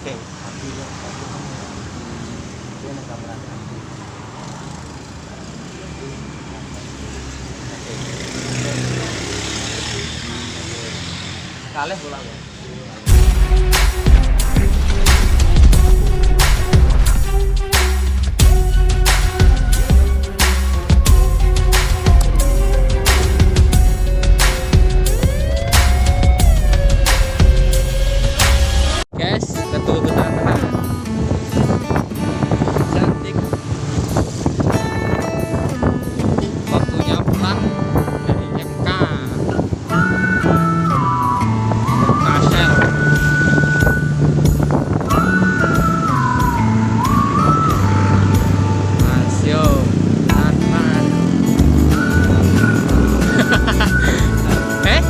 Oke. Kalih pulang ya. Guys, ketua tengah-tengah cantik, waktunya pulang dari MK Kasel. Masyo Tanman. Eh?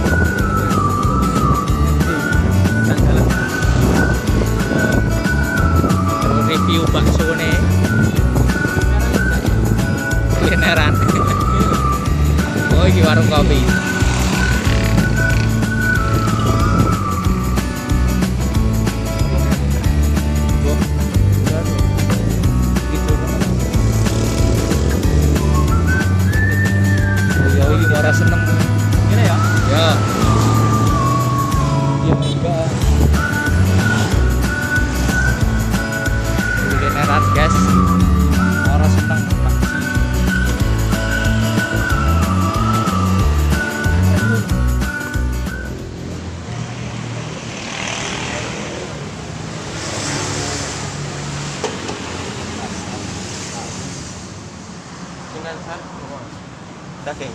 Review bakso nih kulineran. Oh, ini warung kopi. Oh, ini orang seneng ini ya. Ya. Iya enggak. Kulineran guys, orang seneng bakso. Tinggal sar. Daging.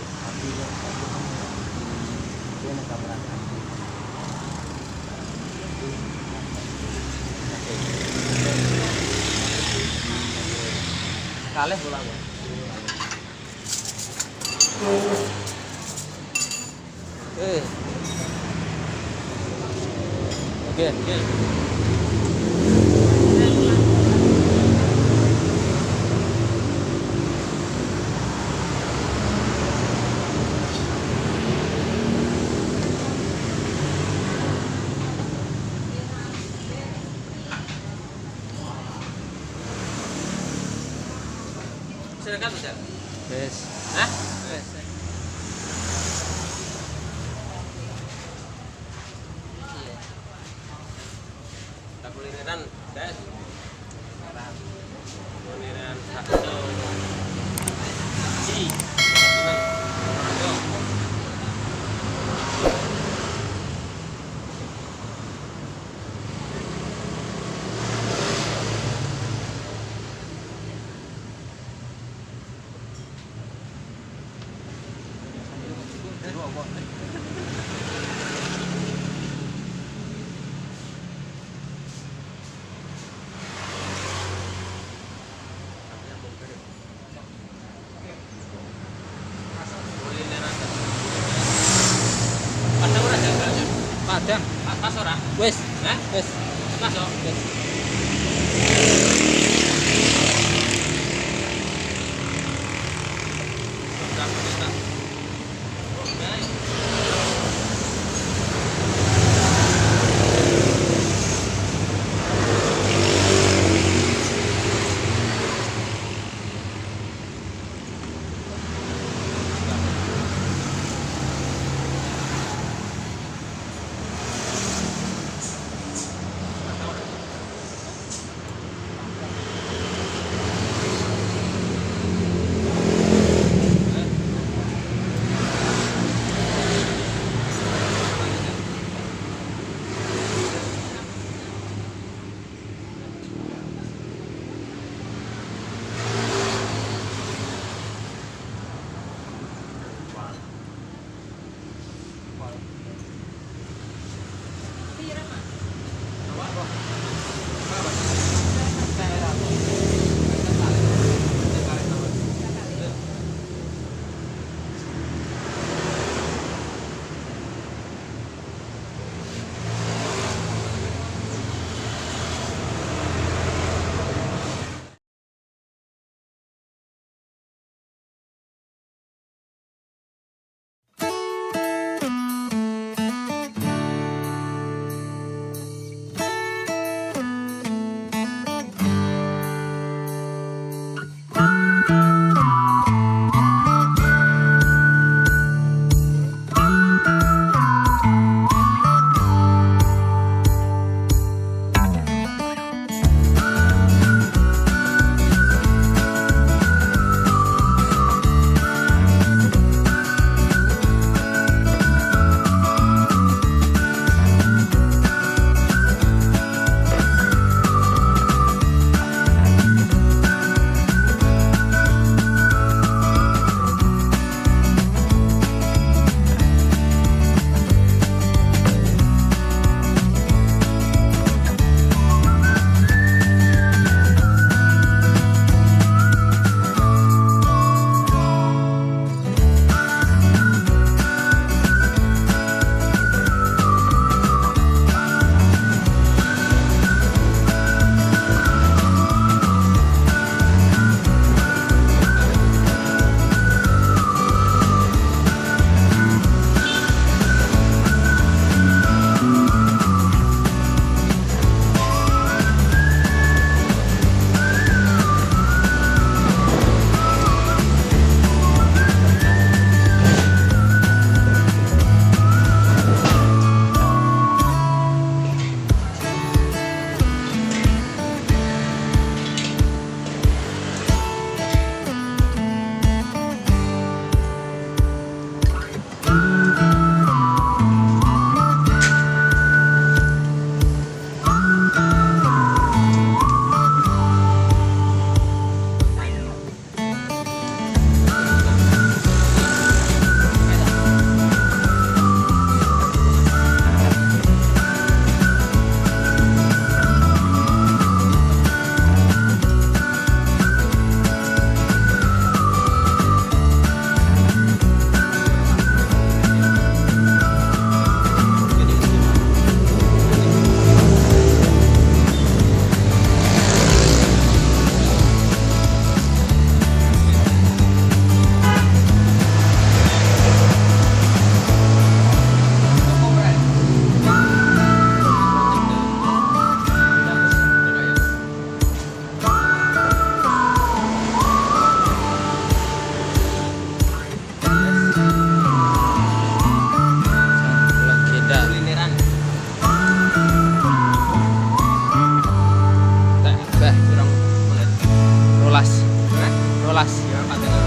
Kalih pulang ya. Oke. Silakan tuh, Cak. Yes. Hah? Yes. Kita kulineran, guys. Kulineran bakso. Ji. Ayo. Padang ora jagalnya. Padang. Pas ora? Wes. Hah? Wes. Pas yo. Wes. Sudah kita. Oke. Ya, katanya.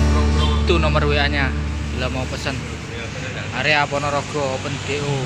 Bro. Itu nomor WA nya bila mau pesan Ya, bener kan? area Ponorogo Open DO.